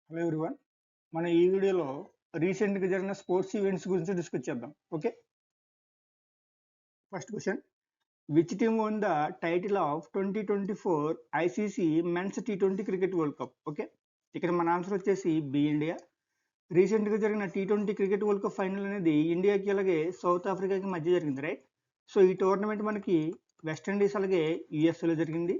Hello everyone. మన ఈ వీడియోలో రీసెంట్గా జరిగిన స్పోర్ట్స్ ఈవెంట్స్ గురించి డిస్కస్ చేద్దాం. Okay, first question: which team won the title of 2024 ICC men's టీ20 క్రికెట్ వరల్డ్ కప్? ఓకే, ఇక్కడ మన ఆన్సర్ వచ్చేసి బి ఇండియా. రీసెంట్గా జరిగిన టీ20 క్రికెట్ వరల్డ్ కప్ ఫైనల్ అనేది ఇండియాకి అలాగే సౌత్ ఆఫ్రికాకి మధ్య జరిగింది, రైట్? సో ఈ టోర్నమెంట్ మనకి వెస్టిండీస్ అలాగే యుఎస్ఏలో జరిగింది.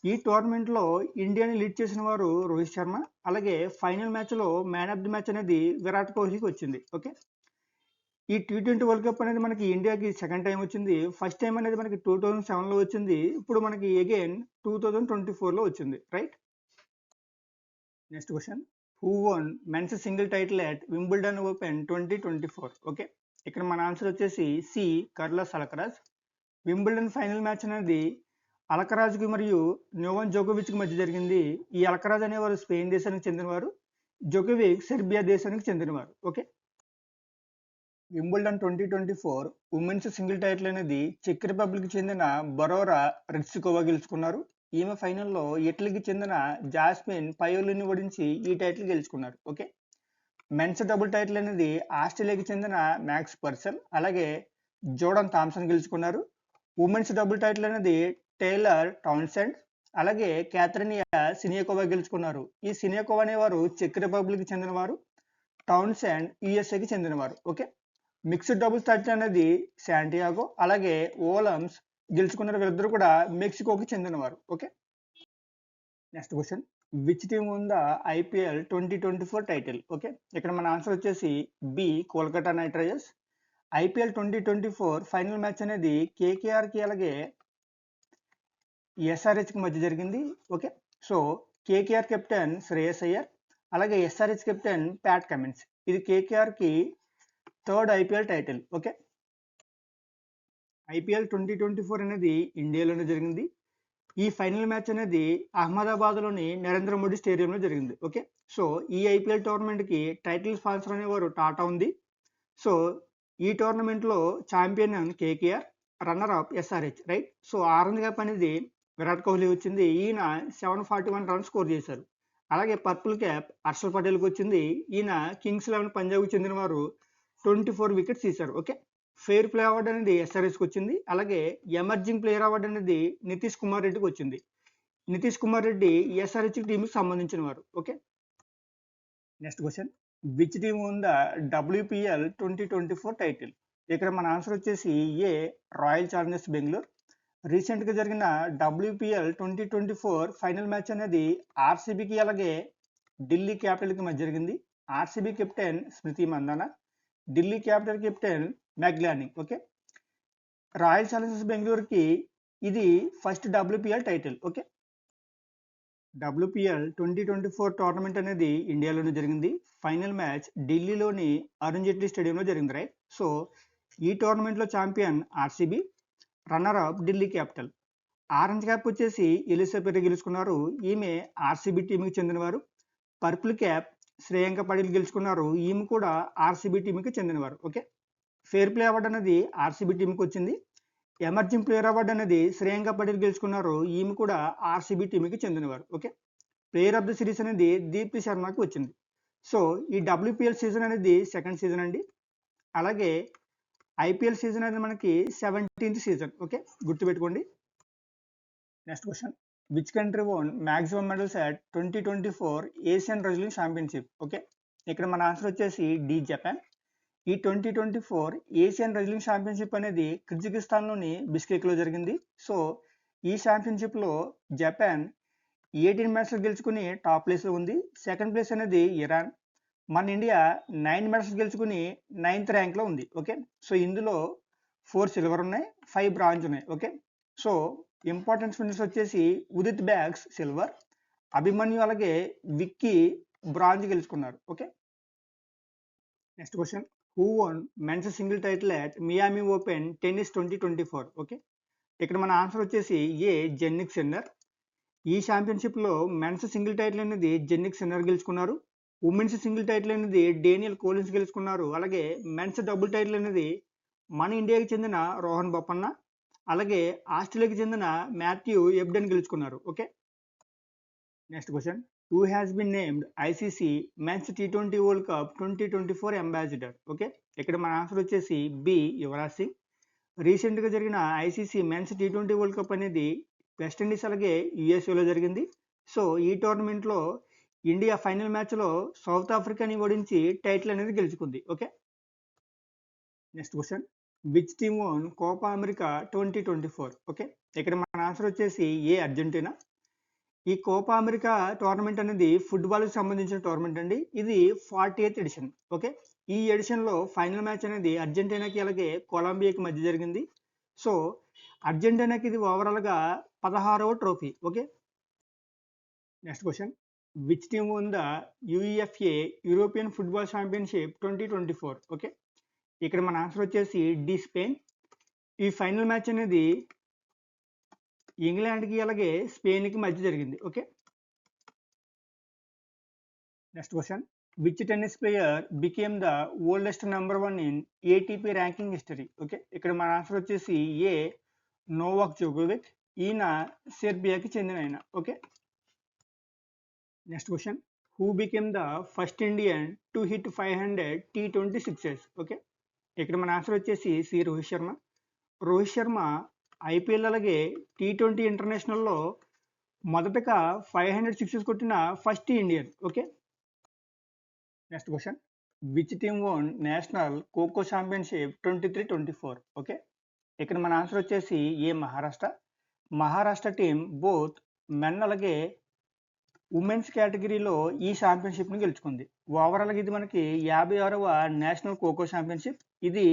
ఈ టోర్నమెంట్లో ఇండియాని లీడ్ చేసిన వారు రోహిత్ శర్మ. అలాగే ఫైనల్ మ్యాచ్లో మ్యాన్ ఆఫ్ ది మ్యాచ్ అనేది విరాట్ కోహ్లీకి వచ్చింది. ఓకే, ఈ టీ20 వరల్డ్ కప్ అనేది మనకి ఇండియాకి సెకండ్ టైం వచ్చింది. ఫస్ట్ టైం అనేది మనకి 2007లో వచ్చింది. ఇప్పుడు మనకి అగైన్ 2024లో వచ్చింది, right? Next question: who won men's single title at Wimbledon open 2024? Okay, ఇక్కడ మన ఆన్సర్ వచ్చేసి C Carlos Alcaraz. Wimbledon final match అనేది అల్కరాజ్కి మరియు నోవాక్ జోకోవిచ్కి మధ్య జరిగింది. ఈ అల్కరాజ్ అనేవారు స్పెయిన్ దేశానికి చెందినవారు, జోకోవిక్ సెర్బియా దేశానికి చెందినవారు. Okay, Wimbledon 2024 women's single title అనేది చెక్ రిపబ్లిక్ చెందిన బరోరా రెడ్సికోవా గెలుచుకున్నారు. ఈమె ఫైనల్లో ఇటలీకి చెందిన జాస్మిన్ పయోలిని ఓడించి ఈ టైటిల్ గెలుచుకున్నారు. ఓకే, మెన్స్ డబుల్ టైటిల్ అనేది ఆస్ట్రేలియాకి చెందిన మ్యాక్స్ పర్సన్ అలాగే జోర్డన్ థామ్సన్ గెలుచుకున్నారు. ఉమెన్స్ డబుల్ టైటిల్ అనేది టైలర్ టౌన్సెండ్ అలాగే క్యాథరినియా సినియాకోవా గెలుచుకున్నారు. ఈ సినియాకోవా అనేవారు చెక్ రిపబ్లిక్ చెందినవారు, టౌన్సెండ్ యుఎస్ఏకి చెందినవారు. ఓకే, మిక్స్డ్ డబుల్స్ టైటిల్ అనేది శాంటియాగో అలాగే ఓలమ్స్ గెలుచుకున్న వీళ్ళిద్దరు కూడా మెక్సికోకి చెందినవారు. Okay, next question: which team won the IPL 2024 title? Okay, ఇక్కడ మన ఆన్సర్ వచ్చేసి B Kolkata Knight Riders. IPL 2024 final match అనేది కేకేఆర్కి అలాగే ఎస్ఆర్హెచ్కి మధ్య జరిగింది. Okay, so KKR captain Shreyas Iyer అలాగే ఎస్ఆర్హెచ్ కెప్టెన్ ప్యాట్ కమిన్స్. ఇది కేకేఆర్కి third IPL title. Okay, IPL 2024 అనేది ఇండియాలోనే జరిగింది. ఈ ఫైనల్ మ్యాచ్ అనేది అహ్మదాబాద్లోని నరేంద్ర మోడీ స్టేడియంలో జరిగింది. ఓకే, సో ఈ ఐపీఎల్ టోర్నమెంట్కి టైటిల్ స్పాన్సర్ అనేవారు టాటా ఉంది. సో ఈ టోర్నమెంట్లో champion KKR, runner up SRH, right? So orange cap అనేది విరాట్ కోహ్లీ వచ్చింది. ఈయన 741 రన్స్ స్కోర్ చేశారు. అలాగే పర్పుల్ క్యాప్ హర్షల్ పటేల్కి వచ్చింది. ఈయన కింగ్స్ 11 పంజాబ్కి చెందిన వారు 24 వికెట్స్ తీశారు. ఓకే, ఫెయిర్ ప్లే అవార్డు అనేది ఎస్ఆర్హెచ్కి వచ్చింది. అలాగే ఎమర్జింగ్ ప్లేయర్ అవార్డు అనేది నితీష్ కుమార్ రెడ్డికి వచ్చింది. నితీష్ కుమార్ రెడ్డి ఎస్ఆర్హెచ్ టీంకి సంబంధించిన వారు. Okay, next question: which team ఉంద డబ్ల్యూపీఎల్ 2024 టైటిల్? ఇక్కడ మన ఆన్సర్ వచ్చేసి ఏ రాయల్ ఛాలెంజర్స్ బెంగళూరు. రీసెంట్గా జరిగిన డబ్ల్యూపీఎల్ 2024 ఫైనల్ మ్యాచ్ అనేది ఆర్సీబీకి అలాగే ఢిల్లీ క్యాపిటల్కి మధ్య జరిగింది. RCB captain Smriti Mandhana, Delhi capital captain Meg Lanning. Okay, royal challengers బెంగళూరుకి ఇది first WPL title. Okay, WPL 2024 tournament అనేది ఇండియాలోనే జరిగింది. ఫైనల్ మ్యాచ్ ఢిల్లీలోని అరుణ్ జైట్లీ స్టేడియంలో జరిగింది, రైట్? సో ఈ టోర్నమెంట్లో champion RCB, runner up Delhi capital. Orange cap వచ్చేసి ఎలిసా పెర్రీ గెలుచుకున్నారు. ఈమె ఆర్సీబీ టీంకి చెందినవారు. పర్పుల్ క్యాప్ శ్రేయాంక పటేల్ గెలుచుకున్నారు. ఈమె కూడా ఆర్సీబీ టీంకి చెందినవారు. ఓకే, ఫెయిర్ ప్లే అవార్డు అనేది ఆర్సీబీ టీంకి వచ్చింది. ఎమర్జింగ్ ప్లేయర్ అవార్డు అనేది శ్రేయాంక పటేల్ గెలుచుకున్నారు. ఈమె కూడా ఆర్సీబీ టీంకి చెందినవారు. Okay, player of the series అనేది దీప్తి శర్మకి వచ్చింది. సో ఈ డబ్ల్యూపీఎల్ సీజన్ అనేది సెకండ్ సీజన్ అండి. అలాగే ఐపీఎల్ సీజన్ అనేది మనకి 17th సీజన్. ఓకే, గుర్తుపెట్టుకోండి. Next question: which country one maximum medals at 2024 Asian wrestling championship? Okay, ఇక్కడ మన ఆన్సర్ వచ్చేసి డి జపాన్. ఈ 2024 ఏషియన్ రెజ్లింగ్ ఛాంపియన్షిప్ అనేది కిర్జిగిస్తాన్లోని బిష్కెక్లో జరిగింది. సో ఈ ఛాంపియన్షిప్లో జపాన్ 18 మెడల్స్ గెలుచుకుని టాప్ ప్లేస్లో ఉంది. సెకండ్ ప్లేస్ అనేది ఇరాన్. మన ఇండియా 9 మెడల్స్ గెలుచుకుని 9th ర్యాంక్లో ఉంది. ఓకే, సో ఇందులో 4 సిల్వర్ ఉన్నాయి, 5 బ్రాంజ్ ఉన్నాయి. ఓకే, సో ఇంపార్టెంట్ విన్నర్స్ వచ్చేసి ఉదిత్ బ్యాగ్స్ సిల్వర్, అభిమన్యు అలాగే విక్కీ బ్రాంజ్ గెలుచుకున్నారు. Okay, next question: who won men's single title at Miami open tennis 2024? Okay, ఇక్కడ మన ఆన్సర్ వచ్చేసి ఏ జెన్నిక్ సిన్నర్. ఈ ఛాంపియన్షిప్లో మెన్స్ సింగిల్ టైటిల్ అనేది జెన్నిక్ సిన్నర్ గెలుచుకున్నారు. ఉమెన్స్ సింగిల్ టైటిల్ అనేది డేనియల్ కోలిన్స్ గెలుచుకున్నారు. అలాగే మెన్స్ డబుల్ టైటిల్ అనేది మన ఇండియాకి చెందిన రోహన్ బొపన్న అలాగే ఆస్ట్రేలియాకి చెందిన మాథ్యూ ఎబ్డెన్ గెలుచుకున్నారు. Okay, next question: who has been named ICC men's T20 world cup 2024 ambassador. Okay, ఇక్కడ మన ఆన్సర్ వచ్చేసి బి యువరాజ్ సింగ్. రీసెంట్గా జరిగిన ICC men's T20 world cup అనేది వెస్టిండీస్ అలాగే యుఎస్ఏలో జరిగింది. సో ఈ టోర్నమెంట్లో ఇండియా ఫైనల్ మ్యాచ్లో సౌత్ ఆఫ్రికాని ఓడించి టైటిల్ అనేది గెలుచుకుంది. Okay, next question, which team won Copa America 2024? Okay, ఇక్కడ మన ఆన్సర్ వచ్చేసి ఏ అర్జెంటీనా. ఈ కోపా అమెరికా టోర్నమెంట్ అనేది ఫుట్బాల్కి సంబంధించిన టోర్నమెంట్ అండి. ఇది 48th ఎడిషన్. ఓకే, ఈ ఎడిషన్లో ఫైనల్ మ్యాచ్ అనేది అర్జెంటీనాకి అలాగే కొలంబియాకి మధ్య జరిగింది. సో అర్జెంటీనాకి ఇది ఓవరాల్గా 16వ trophy. Okay, next question, which team won the UEFA European football championship 2024? Okay, ఇక్కడ మన ఆన్సర్ వచ్చేసి డి స్పెయిన్. ఈ ఫైనల్ మ్యాచ్ అనేది ఇంగ్లాండ్కి అలాగే స్పెయిన్కి మధ్య జరిగింది. Okay, next question, which tennis player became the oldest number 1 in ATP ranking history? Okay, ఇక్కడ మన ఆన్సర్ వచ్చేసి ఏ నోవాక్ జోకోవిక్. ఈయన సెర్బియాకి చెందిన ఆయన. Okay, next question, who became the first Indian to hit 500 T20 sixes? Okay, ఇక్కడ మన answer వచ్చేసి సి రోహిత్ శర్మ. రోహిత్ శర్మ ఐపీఎల్ అలాగే T20 ఇంటర్నేషనల్లో మొదటగా 500 సిక్సెస్ కొట్టిన first Indian. Okay, next question, which team won national kho kho championship 23-24? Okay, ఇక్కడ మన ఆన్సర్ వచ్చేసి A Maharashtra. Maharashtra team both men అలాగే ఉమెన్స్ కేటగిరీలో ఈ ఛాంపియన్షిప్ని గెలుచుకుంది. ఓవరాల్గా ఇది మనకి 56వ నేషనల్ ఖోఖో ఛాంపియన్షిప్. ఇది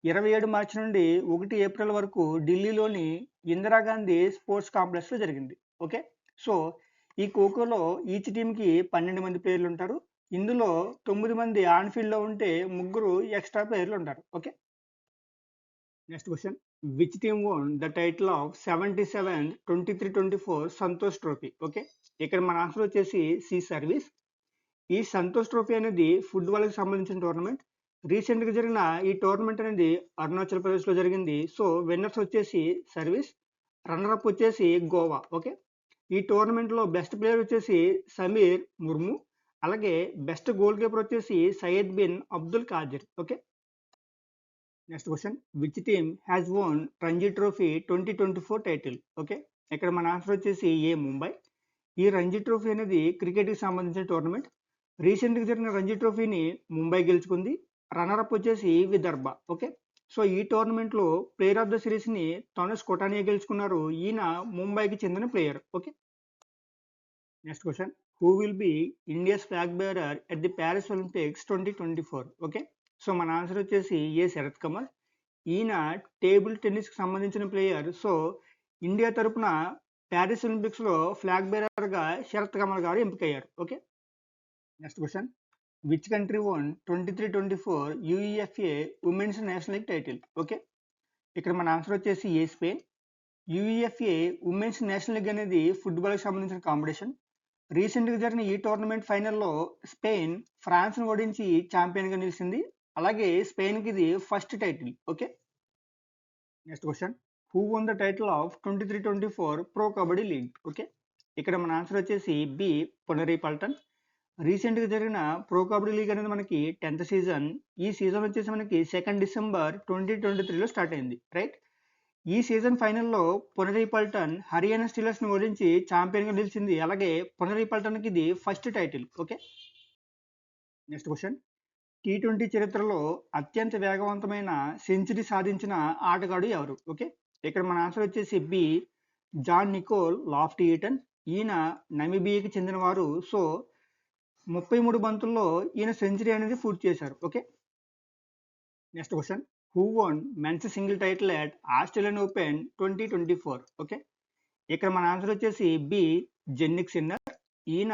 27 మార్చి నుండి 1 ఏప్రిల్ వరకు ఢిల్లీలోని ఇందిరాగాంధీ స్పోర్ట్స్ కాంప్లెక్స్లో జరిగింది. ఓకే, సో ఈ ఖోఖోలో ఈచ్ టీంకి 12 మంది ప్లేయర్లు ఉంటారు. ఇందులో 9 మంది ఆన్ ఫీల్డ్లో ఉంటే 3 ఎక్స్ట్రా ప్లేయర్లు ఉంటారు. Okay, next question, which team won the title of 77th 23-24 Santosh trophy? Okay, ఇక్కడ మన ఆన్సర్ వచ్చేసి సి సర్వీస్. ఈ సంతోష్ ట్రోఫీ అనేది ఫుట్బాల్కి సంబంధించిన టోర్నమెంట్. రీసెంట్గా జరిగిన ఈ టోర్నమెంట్ అనేది అరుణాచల్ ప్రదేశ్లో జరిగింది. సో విన్నర్స్ వచ్చేసి సర్వీస్, రన్నర్అప్ వచ్చేసి గోవా. ఓకే, ఈ టోర్నమెంట్లో బెస్ట్ ప్లేయర్ వచ్చేసి సమీర్ ముర్ము, అలాగే బెస్ట్ గోల్ కీపర్ వచ్చేసి Syed bin Abdul Kadir. Okay, next question, which team has won Ranji trophy 2024 title? Okay, ఇక్కడ మన ఆన్సర్ వచ్చేసి ఏ ముంబై. ఈ రంజీ ట్రోఫీ అనేది క్రికెట్కి సంబంధించిన టోర్నమెంట్. రీసెంట్గా జరిగిన రంజీ ట్రోఫీని ముంబై గెలుచుకుంది. రన్నర్అప్ వచ్చేసి విదర్భ. ఓకే, సో ఈ టోర్నమెంట్లో ప్లేయర్ ఆఫ్ ద సిరీస్ని తనుష్ కొటానియా గెలుచుకున్నారు. ఈయన ముంబైకి చెందిన player. Okay, next question, who will be India's flag bearer at the Paris Olympics 2024? Okay, so మన ఆన్సర్ వచ్చేసి ఏ శరత్ కమల్. ఈయన టేబుల్ టెన్నిస్కి సంబంధించిన ప్లేయర్. సో ఇండియా తరపున ప్యారిస్ ఒలింపిక్స్లో ఫ్లాగ్ బేరర్గా శరత్ కమల్ గారు ఎంపికయ్యారు. Okay, next question, which country own 23-24 UEFA women's national league title? Okay, ఇక్కడ మన ఆన్సర్ వచ్చేసి ఏ Spain. UEFA women's national league అనేది ఫుట్బాల్కి సంబంధించిన కాంపిటీషన్. రీసెంట్గా జరిగిన ఈ టోర్నమెంట్ ఫైనల్లో స్పెయిన్ ఫ్రాన్స్ను ఓడించి ఛాంపియన్గా నిలిచింది. అలాగే స్పెయిన్కి ఇది first title. Okay, next question, who won the title of 23-24 pro kabaddi league? Okay, ఇక్కడ మన ఆన్సర్ వచ్చేసి బి పునరి పల్టన్. రీసెంట్గా జరిగిన ప్రో కబడ్డీ లీగ్ అనేది మనకి 10th సీజన్. ఈ సీజన్ వచ్చేసి మనకి 2 డిసెంబర్ 2023లో స్టార్ట్ అయింది. రైట్, ఈ సీజన్ ఫైనల్లో పునరి పల్టన్ హర్యానా స్టీలర్స్ని ఓడించి ఛాంపియన్గా నిలిచింది. అలాగే పునరి పల్టన్కి ఇది first title. Okay, next question, T20 చరిత్రలో అత్యంత వేగవంతమైన సెంచరీ సాధించిన ఆటగాడు ఎవరు? ఓకే, ఇక్కడ మన ఆన్సర్ వచ్చేసి B Jan Nicol Loftie Eaton. ఈయన నమీబియాకి చెందినవారు. సో 33 బంతుల్లో ఈయన సెంచరీ అనేది పూర్తి చేశారు. Okay, next question, who won men's single title at Australian open 2024? Okay, ఇక్కడ మన ఆన్సర్ వచ్చేసి బి జెన్నిక్ సిన్నర్. ఈయన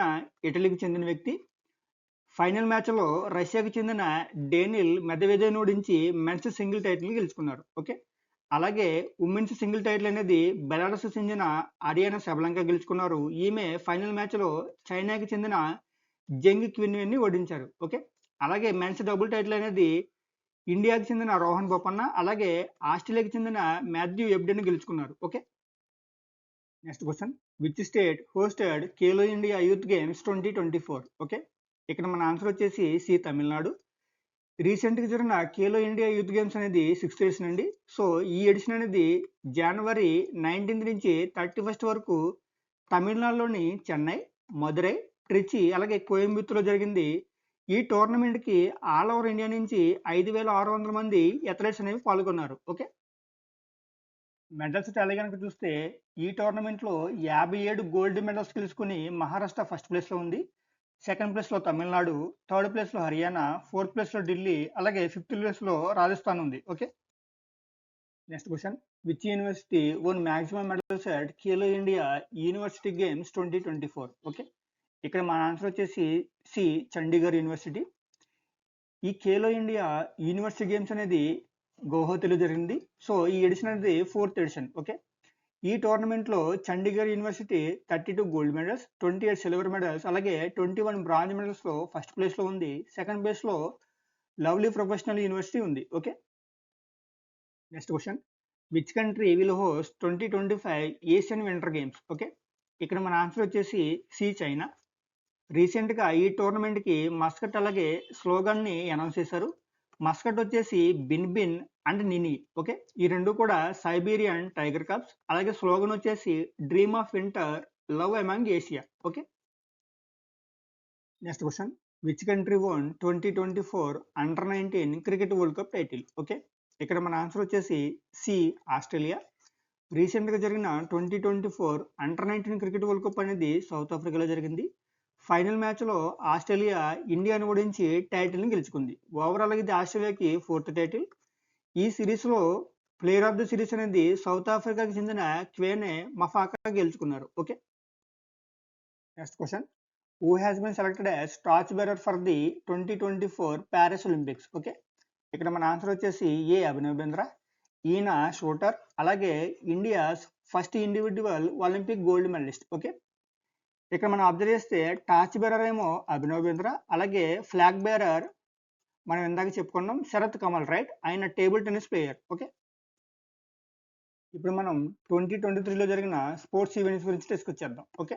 ఇటలీకి చెందిన వ్యక్తి. ఫైనల్ మ్యాచ్లో రష్యాకి చెందిన డేనిల్ మెదవెదేవ్ను ఓడించి మెన్స్ సింగిల్ టైటిల్ని గెలుచుకున్నారు. ఓకే, అలాగే ఉమెన్స్ సింగిల్ టైటిల్ అనేది బెలారస్ చెందిన అరియానా సెబలంకా గెలుచుకున్నారు. ఈమె ఫైనల్ మ్యాచ్లో చైనాకి చెందిన జంగ్ క్విన్ని ఓడించారు. ఓకే, అలాగే మెన్స్ డబుల్ టైటిల్ అనేది ఇండియాకి చెందిన రోహన్ బొపన్న అలాగే ఆస్ట్రేలియాకి చెందిన మాథ్యూ ఎబ్డెన్ గెలుచుకున్నారు. Okay, next question, which state hosted Khelo India youth games 2024? Okay, ఇక్కడ మన ఆన్సర్ వచ్చేసి సి తమిళనాడు. రీసెంట్గా జరిగిన ఖేలో ఇండియా యూత్ గేమ్స్ అనేది 6th ఎడిషన్ అండి. సో ఈ ఎడిషన్ అనేది జనవరి 19 నుంచి 31 వరకు తమిళనాడులోని చెన్నై, మదురై, ట్రిచి అలాగే కోయంబత్తూర్లో జరిగింది. ఈ టోర్నమెంట్కి ఆల్ ఓవర్ ఇండియా నుంచి 5,600 మంది అథ్లెట్స్ అనేవి పాల్గొన్నారు. ఓకే, మెడల్స్ టాలీ కనుక చూస్తే ఈ టోర్నమెంట్లో 57 గోల్డ్ మెడల్స్ గెలుచుకుని మహారాష్ట్ర ఫస్ట్ ప్లేస్లో ఉంది. సెకండ్ ప్లేస్లో తమిళనాడు, థర్డ్ ప్లేస్లో హర్యానా, ఫోర్త్ ప్లేస్లో ఢిల్లీ అలాగే ఫిఫ్త్ ప్లేస్లో రాజస్థాన్ ఉంది. Okay, next question, which university one maximum medals at Khelo India university games 2024? Okay, ఇక్కడ మన ఆన్సర్ వచ్చేసి సి చండీగఢ్ యూనివర్సిటీ. ఈ ఖేలో ఇండియా యూనివర్సిటీ గేమ్స్ అనేది గౌహతిలో జరిగింది. సో ఈ ఎడిషన్ అనేది 4th ఎడిషన్. ఓకే, ఈ టోర్నమెంట్లో Chandigarh university 32 gold medals, 28 silver medals అలాగే 21 బ్రాంజ్ మెడల్స్లో ఫస్ట్ ప్లేస్లో ఉంది. సెకండ్ ప్లేస్లో లవ్లీ ప్రొఫెషనల్ యూనివర్సిటీ ఉంది. Okay, next question, which country will host 2025 Asian winter games? Okay, ఇక్కడ మన ఆన్సర్ వచ్చేసి సి చైనా. రీసెంట్గా ఈ టోర్నమెంట్కి మస్కట్ అలాగే స్లోగన్ని అనౌన్స్ చేశారు. మస్కట్ వచ్చేసి బిన్ బిన్ అండ్ నిని. ఓకే, ఈ రెండు కూడా సైబీరియన్ టైగర్ కప్స్. అలాగే స్లోగన్ వచ్చేసి dream of winter, love among Asia. Okay, next question, which country one 2024 under-19 cricket world cup title? Okay, ఇక్కడ మన ఆన్సర్ వచ్చేసి సి ఆస్ట్రేలియా. రీసెంట్గా జరిగిన 2024 అండర్-19 క్రికెట్ వరల్డ్ కప్ అనేది సౌత్ ఆఫ్రికాలో జరిగింది. ఫైనల్ మ్యాచ్లో ఆస్ట్రేలియా ఇండియాను ఓడించి టైటిల్ని గెలుచుకుంది. ఓవరాల్గా ఇది ఆస్ట్రేలియాకి 4th టైటిల్. ఈ సిరీస్లో ప్లేయర్ ఆఫ్ ది సిరీస్ అనేది సౌత్ ఆఫ్రికాకి చెందిన క్వేనే మఫాకా గెలుచుకున్నారు. Okay, next question, who has been selected as torch bearer for the 2024 Paris Olympics? Okay, ఇక్కడ మన ఆన్సర్ వచ్చేసి ఏ అభినవ్ బింద్రా. ఈయన షూటర్ అలాగే India's first individual Olympic gold medalist. Okay, ఇక్కడ మనం అబ్జర్వ్ చేస్తే టార్చ్ బేరర్ ఏమో అభినవ్ బింద్రా అలాగే ఫ్లాగ్ బేరర్ మనం ఇందాక చెప్పుకున్నాం శరత్ కమల్, రైట్, ఆయన టేబుల్ టెన్నిస్ ప్లేయర్. ఓకే, ఇప్పుడు మనం 2023లో జరిగిన స్పోర్ట్స్ ఈవెంట్స్ గురించి డిస్కస్ చేద్దాం. Okay,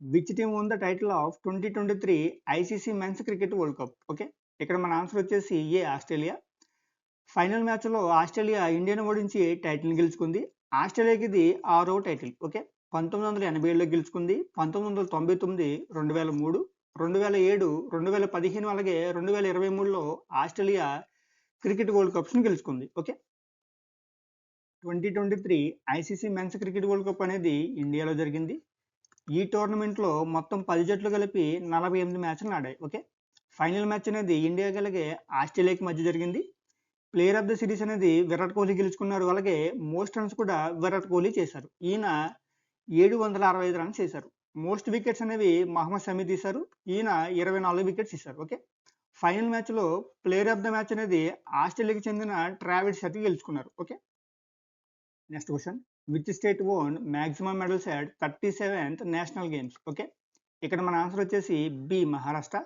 which team won the title of 2023 ICC men's cricket world cup? Okay, ఇక్కడ మన ఆన్సర్ వచ్చేసి ఏ ఆస్ట్రేలియా. ఫైనల్ మ్యాచ్లో ఆస్ట్రేలియా ఇండియాను ఓడించి టైటిల్ గెలుచుకుంది. ఆస్ట్రేలియాకి ఇది 6వ టైటిల్. ఓకే, 1987లో గెలుచుకుంది, 1999, 2003, 2007, 2015 అలాగే 2023లో ఆస్ట్రేలియా క్రికెట్ వరల్డ్ కప్స్ని గెలుచుకుంది. Okay, 2023 ICC men's cricket world cup అనేది ఇండియాలో జరిగింది. ఈ టోర్నమెంట్లో మొత్తం 10 జట్లు కలిపి 48 మ్యాచ్లు ఆడాయి. ఓకే, ఫైనల్ మ్యాచ్ అనేది ఇండియా అలాగే ఆస్ట్రేలియాకి మధ్య జరిగింది. ప్లేయర్ ఆఫ్ ద సిరీస్ అనేది విరాట్ కోహ్లీ గెలుచుకున్నారు. అలాగే మోస్ట్ రన్స్ కూడా విరాట్ కోహ్లీ చేశారు. ఈయన 765 రన్స్ చేశారు. మోస్ట్ వికెట్స్ అనేవి మహమ్మద్ షమి తీశారు. ఈయన 24 వికెట్స్ ఇచ్చారు. ఓకే, ఫైనల్ మ్యాచ్లో ప్లేయర్ ఆఫ్ ద మ్యాచ్ అనేది ఆస్ట్రేలియాకి చెందిన ట్రావిస్ హెడ్ గెలుచుకున్నారు. Okay, next question, which state own maximum medals at 37th national games? Okay, ఇక్కడ మన ఆన్సర్ వచ్చేసి బి మహారాష్ట్ర.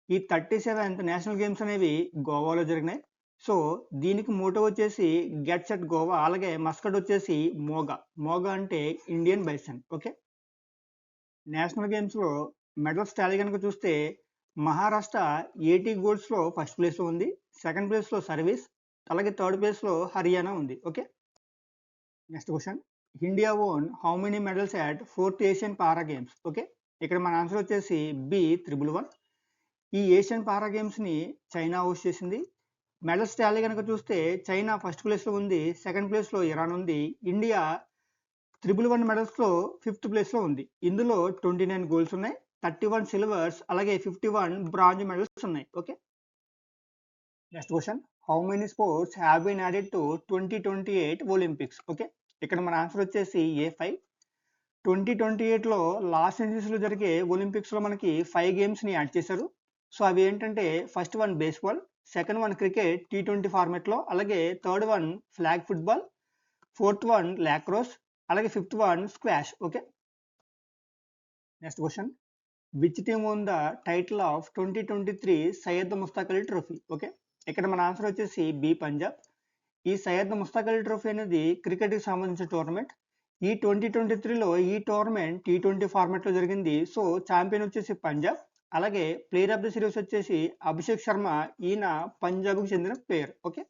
ఈ 37th నేషనల్ గేమ్స్ అనేవి గోవాలో జరిగినాయి. సో దీనికి మోటో వచ్చేసి గెట్ సెట్ గోవా అలాగే మస్కట్ వచ్చేసి మోగా. మోగా అంటే ఇండియన్ బైసన్. ఓకే, నేషనల్ గేమ్స్లో మెడల్స్ టాలీ కనుక చూస్తే మహారాష్ట్ర 80 గోల్డ్స్లో ఫస్ట్ ప్లేస్లో ఉంది. సెకండ్ ప్లేస్లో సర్వీస్ అలాగే థర్డ్ ప్లేస్లో హర్యానా ఉంది. Okay, next question, India own how many medals at 4th Asian para games? Okay, ఇక్కడ మన ఆన్సర్ వచ్చేసి బి 111. ఈ ఏషియన్ పారా గేమ్స్ని చైనా హోస్ట్ చేసింది. మెడల్స్ టాలీ కనుక చూస్తే చైనా ఫస్ట్ ప్లేస్లో ఉంది, సెకండ్ ప్లేస్లో ఇరాన్ ఉంది. ఇండియా 111 మెడల్స్లో 5th ప్లేస్లో ఉంది. ఇందులో 29 గోల్డ్స్ ఉన్నాయి, 31 సిల్వర్స్ అలాగే 51 బ్రాంజ్ మెడల్స్ ఉన్నాయి. Okay, next question, how many sports have been added to 2028 Olympics? Okay, ఇక్కడ మన ఆన్సర్ వచ్చేసి ఏ 5. 2028లో లాస్ ఏంజల్స్లో జరిగే ఒలింపిక్స్లో మనకి 5 గేమ్స్ని యాడ్ చేశారు. సో అవి ఏంటంటే first one baseball, second one cricket T20 ఫార్మెట్లో, అలాగే third one flag football, fourth one lacrosse అలాగే fifth one squash. Okay, next question, which team won the title of 2023 Syed Mushtaq Ali trophy? Okay, ఇక్కడ మన ఆన్సర్ వచ్చేసి B Punjab. ఈ Syed Mushtaq Ali trophy అనేది క్రికెట్కి సంబంధించిన టోర్నమెంట్. ఈ 2023లో ఈ టోర్నమెంట్ T20 ఫార్మాట్లో జరిగింది. సో ఛాంపియన్ వచ్చేసి పంజాబ్. అలాగే ప్లేయర్ ఆఫ్ ద సిరీస్ వచ్చేసి అభిషేక్ శర్మ. ఈయన పంజాబ్‌కి చెందిన player. Okay.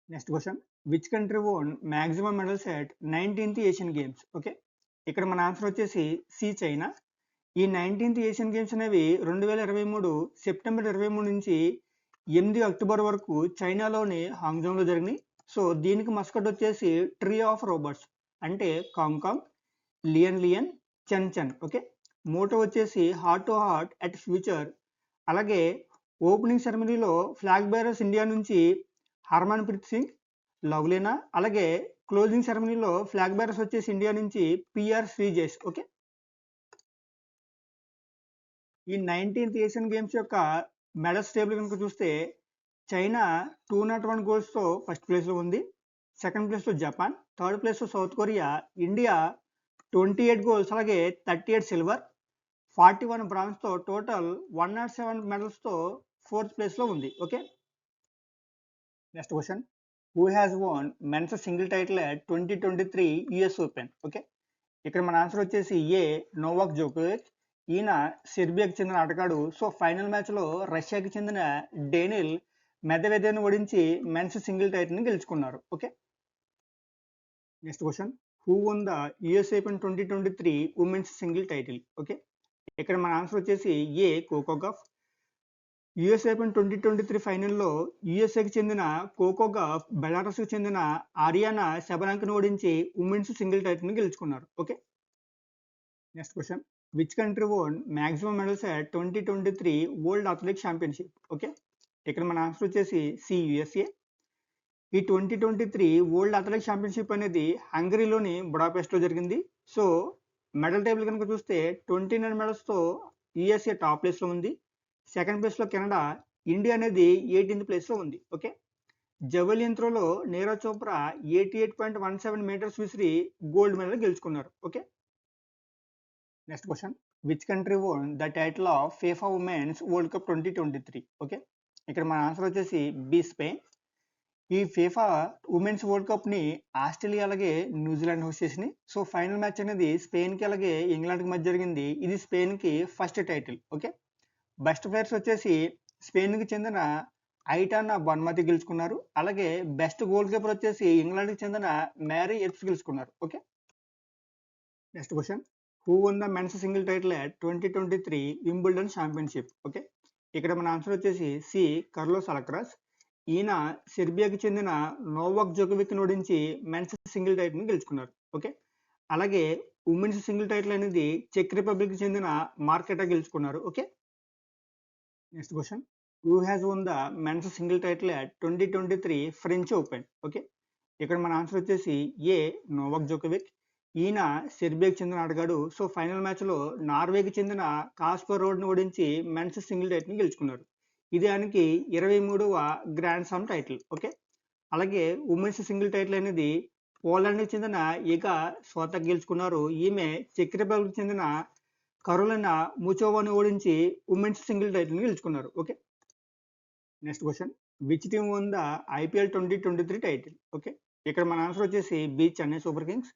Next question. Which country వోన్ maximum medals at 19th Asian games? Okay. ఇక్కడ మన ఆన్సర్ వచ్చేసి సి చైనా. ఈ 19th ఏషియన్ గేమ్స్ అనేవి 2023 సెప్టెంబర్ 23 నుంచి 8 అక్టోబర్ వరకు చైనాలోని హాంగ్‌జౌలో జరిగినాయి. సో దీనికి మస్కట్ వచ్చేసి ట్రీ ఆఫ్ రోబోట్స్ అంటే కాంకాంగ్, లియన్, చెన్. ఓకే. మోటో వచ్చేసి heart to heart at future. అలాగే ఓపెనింగ్ సెరమనీలో ఫ్లాగ్ బేరర్స్ ఇండియా నుంచి హర్మన్ ప్రీత్ సింగ్, లవ్లీనా. అలాగే క్లోజింగ్ సెరమనీలో ఫ్లాగ్ బేరర్స్ వచ్చేసి ఇండియా నుంచి పిఆర్ శ్రీజేష్. ఓకే. ఈ 19th ఏషియన్ గేమ్స్ యొక్క మెడల్స్ టేబుల్ కనుక చూస్తే చైనా 201 గోల్స్తో ఫస్ట్ ప్లేస్లో ఉంది. సెకండ్ ప్లేస్లో జపాన్, థర్డ్ ప్లేస్లో సౌత్ కొరియా, ఇండియా 28 గోల్స్ అలాగే 38 సిల్వర్, 41 బ్రాంజ్తో టోటల్ 107 మెడల్స్తో ఫోర్త్ ప్లేస్లో ఉంది. Okay. Next question. Who has won men's single title at 2023 US open? Okay. ఇక్కడ మన ఆన్సర్ వచ్చేసి ఏ నోవాక్ జోకోవిచ్. ఈయన సెర్బియాకి చెందిన ఆటగాడు. సో ఫైనల్ మ్యాచ్లో రష్యాకి చెందిన డేనిల్ మెదవెదేవ్ను ఓడించి మెన్స్ సింగిల్ టైటిల్ని గెలుచుకున్నారు. Okay. Next question. Who won the US open 2023 women's single title? Okay. ఇక్కడ మన ఆన్సర్ వచ్చేసి ఏ కోకో గఫ్. యుఎస్ ఓపెన్ 2023 ఫైనల్లో యుఎస్ఏకి చెందిన కోకో గఫ్ బెలారస్కి చెందిన ఆరియానా సెబలాంకను ఓడించి ఉమెన్స్ సింగిల్ టైటిల్ని గెలుచుకున్నారు. Okay. Next question. Which country వోన్ maximum medals at 2023 world athletics championship? Okay. ఇక్కడ మన ఆన్సర్ వచ్చేసి సి యుఎస్ఏ. ఈ 2023 వరల్డ్ అథ్లెటిక్స్ ఛాంపియన్షిప్ అనేది హంగరీలోని బుడాపెస్ట్లో జరిగింది. సో మెడల్ టేబుల్ కనుక చూస్తే 29 మెడల్స్తో యుఎస్ఏ టాప్ ప్లేస్లో ఉంది. సెకండ్ ప్లేస్లో కెనడా, ఇండియా అనేది 18th ప్లేస్లో ఉంది. ఓకే. జవెలిన్ త్రోలో నీరజ్ చోప్రా 88.17 మీటర్స్ విసిరి గోల్డ్ మెడల్ గెలుచుకున్నారు. Okay. Next question. Which country won the title of FIFA women's world cup 2023? Okay. ఇక్కడ మన ఆన్సర్ వచ్చేసి బి స్పెయిన్. ఈ ఫీఫా ఉమెన్స్ వరల్డ్ కప్ని ఆస్ట్రేలియా అలాగే న్యూజిలాండ్ హోస్ట్ చేసినాయి. సో ఫైనల్ మ్యాచ్ అనేది స్పెయిన్కి అలాగే ఇంగ్లాండ్కి మధ్య జరిగింది. ఇది స్పెయిన్కి first title. Okay. Best players వచ్చేసి స్పెయిన్కి చెందిన ఐటానా బన్మతి గెలుచుకున్నారు. అలాగే బెస్ట్ గోల్ కీపర్ వచ్చేసి ఇంగ్లాండ్కి చెందిన మ్యారీ ఎర్ప్స్ గెలుచుకున్నారు. Okay. Next question. Who won the men's single title at 2023 Wimbledon championship? Okay. ఇక్కడ మన ఆన్సర్ వచ్చేసి సి కార్లోస్ అల్కరాజ్. ఈయన సెర్బియాకి చెందిన నోవాక్ జోకోవిచ్ని ఓడించి మెన్స్ సింగిల్ టైటిల్ని గెలుచుకున్నారు. ఓకే. అలాగే ఉమెన్స్ సింగిల్ టైటిల్ అనేది చెక్ రిపబ్లిక్ చెందిన మార్కెటా గెలుచుకున్నారు. Okay. Next question. Who has won the men's single title at 2023 French open? Okay. ఇక్కడ మన ఆన్సర్ వచ్చేసి ఏ నోవాక్ జోకోవిచ్. ఈయన సెర్బియాకి చెందిన ఆటగాడు. సో ఫైనల్ మ్యాచ్లో నార్వేకి చెందిన కాస్పర్ రోడ్ని ఓడించి మెన్స్ సింగిల్ టైటిల్ని గెలుచుకున్నారు. ఇది ఆయనకి 23వ గ్రాండ్ స్లామ్ టైటిల్. ఓకే. అలాగే ఉమెన్స్ సింగిల్ టైటిల్ అనేది పోలాండ్కి చెందిన ఇగా స్వాతక్ గెలుచుకున్నారు. ఈమె చెక్ రిపబ్లిక్ చెందిన కరోలినా ముచోవాని ఓడించి ఉమెన్స్ సింగిల్ టైటిల్ని గెలుచుకున్నారు. Okay. Next question. Which team won the IPL 2023 title? Okay. ఇక్కడ మన ఆన్సర్ వచ్చేసి B Chennai super kings.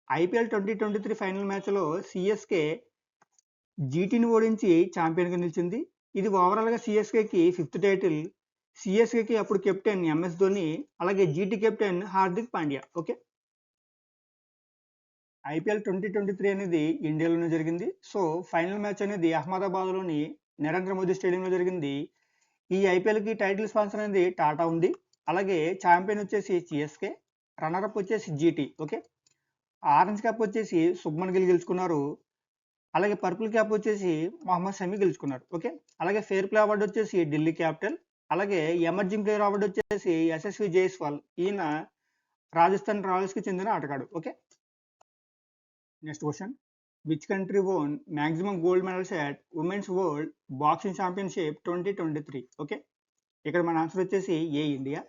IPL 2023 final మ్యాచ్లో సిఎస్కే జీటీని ఓడించి ఛాంపియన్గా నిలిచింది. ఇది ఓవరాల్గా సిఎస్కేకి 5th టైటిల్. సిఎస్కేకి అప్పుడు కెప్టెన్ ఎంఎస్ ధోని, అలాగే GT captain Hardik Pandya. Okay. IPL 2023 అనేది ఇండియాలోనే జరిగింది. సో ఫైనల్ మ్యాచ్ అనేది అహ్మదాబాద్లోని నరేంద్ర మోదీ స్టేడియంలో జరిగింది. ఈ ఐపీఎల్కి టైటిల్ స్పాన్సర్ అనేది టాటా ఉంది. అలాగే ఛాంపియన్ వచ్చేసి సిఎస్కే, రన్నర్అప్ వచ్చేసి జీటీ. ఓకే. ఆరెంజ్ క్యాప్ వచ్చేసి శుభ్మన్ గిల్ గెలుచుకున్నారు. అలాగే పర్పుల్ క్యాప్ వచ్చేసి మొహమ్మద్ షమి గెలుచుకున్నారు. ఓకే. అలాగే ఫెయిర్ ప్లే అవార్డు వచ్చేసి ఢిల్లీ క్యాపిటల్. అలాగే ఎమర్జింగ్ ప్లేయర్ అవార్డు వచ్చేసి యశస్వి జైస్వాల్. ఈయన రాజస్థాన్ రాయల్స్కి చెందిన ఆటగాడు. Okay. Next question. Which country won maximum gold medals at women's world boxing championship 2023? Okay. ఇక్కడ మన ఆన్సర్ వచ్చేసి A India.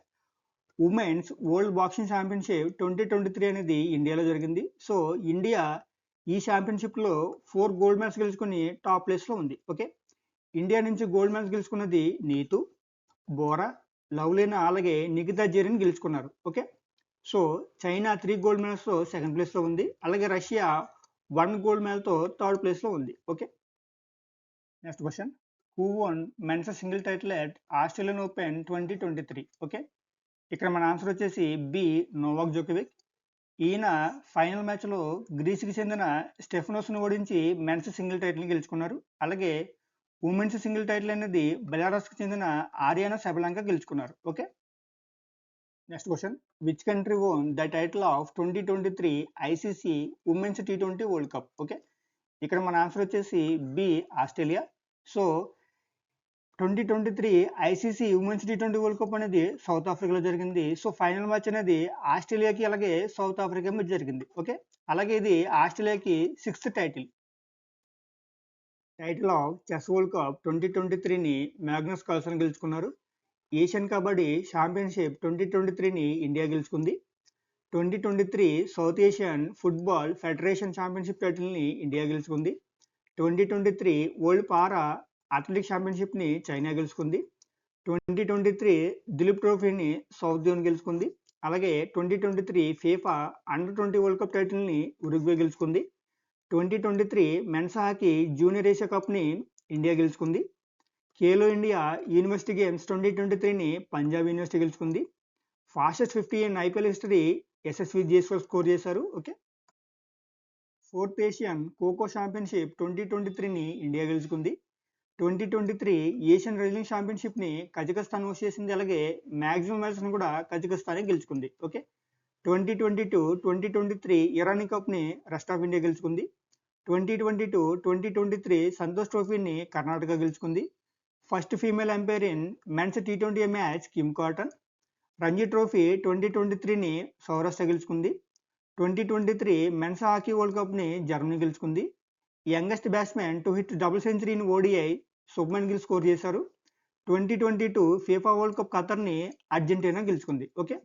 Women's world boxing championship 2023 అనేది ఇండియాలో జరిగింది. సో ఇండియా ఈ ఛాంపియన్షిప్లో 4 గోల్డ్ మెడల్స్ గెలుచుకుని టాప్ ప్లేస్లో ఉంది. ఓకే. ఇండియా నుంచి గోల్డ్ మెడల్స్ గెలుచుకున్నది నీతు, బోరా, లవ్లీనా అలాగే నిఖితా జరీన్ గెలుచుకున్నారు. ఓకే. సో చైనా 3 గోల్డ్ మెడల్స్తో సెకండ్ ప్లేస్లో ఉంది. అలాగే రష్యా 1 గోల్డ్ మెడల్తో థర్డ్ ప్లేస్లో ఉంది. Okay, next question. Who won men's single title at Australian open 2023? Okay, ఇక్కడ మన ఆన్సర్ వచ్చేసి బి, నోవాక్ జోకోవిక్. ఈయన ఫైనల్ మ్యాచ్లో గ్రీస్కి చెందిన స్టెఫనోస్ను ఓడించి మెన్స్ సింగిల్ టైటిల్ని గెలుచుకున్నారు. అలాగే ఉమెన్స్ సింగిల్ టైటిల్ అనేది బెలారస్కి చెందిన ఆరియానా సెబలాంకా గెలుచుకున్నారు. Okay, next question. Which country won the title of 2023 ICC women's T20 world cup? Okay, ఇక్కడ మన ఆన్సర్ వచ్చేసి B, Australia. So 2023 ICC women's T20 world cup అనేది సౌత్ ఆఫ్రికాలో జరిగింది. సో ఫైనల్ మ్యాచ్ అనేది ఆస్ట్రేలియాకి అలాగే సౌత్ ఆఫ్రికా మధ్య జరిగింది. ఓకే, అలాగే ఇది ఆస్ట్రేలియాకి 6th title of chess world cup 2023ని మ్యాగ్నస్ కార్ల్సన్ గెలుచుకున్నారు. ఏషియన్ కబడ్డీ ఛాంపియన్షిప్ 2023ని ఇండియా గెలుచుకుంది. 2023 south Asian football federation championship టైటిల్ని ఇండియా గెలుచుకుంది. 2023 వరల్డ్ పారా అథ్లెటిక్ ఛాంపియన్షిప్ని చైనా గెలుచుకుంది. 2023 దిలీప్ ట్రోఫీని సౌత్ జోన్ గెలుచుకుంది. అలాగే 2023 ఫీఫా అండర్-20 వరల్డ్ కప్ టైటిల్ని ఉరుగ్వే గెలుచుకుంది. 2023 మెన్స్ హాకీ జూనియర్ ఏషియా కప్ని ఇండియా గెలుచుకుంది. ఖేలో ఇండియా యూనివర్సిటీ గేమ్స్ 2023ని పంజాబ్ యూనివర్సిటీ గెలుచుకుంది. Fastest 50 in IPL history Yashasvi Jaiswal score చేశారు. Okay, 4th Asian kho kho championship 2023ని ఇండియా గెలుచుకుంది. 2023 ఏషియన్ రెజ్లింగ్ ఛాంపియన్షిప్ని కజకస్తాన్ హోస్ట్ చేసింది. అలాగే మ్యాక్సిమం మెడల్స్ని కూడా కజకస్తానే గెలుచుకుంది. ఓకే, 2022-2023 ఇరానీ కప్ని రెస్ట్ ఆఫ్ ఇండియా గెలుచుకుంది. 2022-2023 సంతోష్ ట్రోఫీని కర్ణాటక గెలుచుకుంది. First female umpire in men's T20 match Kim Cotton. Ranji trophy 2023ని సౌరాష్ట్ర గెలుచుకుంది. 2023 మెన్స్ హాకీ వరల్డ్ కప్ని జర్మనీ గెలుచుకుంది. Youngest batsmen to hit double century in ODI Shubman Gill score చేశారు. 2022 ఫీఫా వరల్డ్ కప్ ఖతర్ని అర్జెంటీనా గెలుచుకుంది. ఓకే,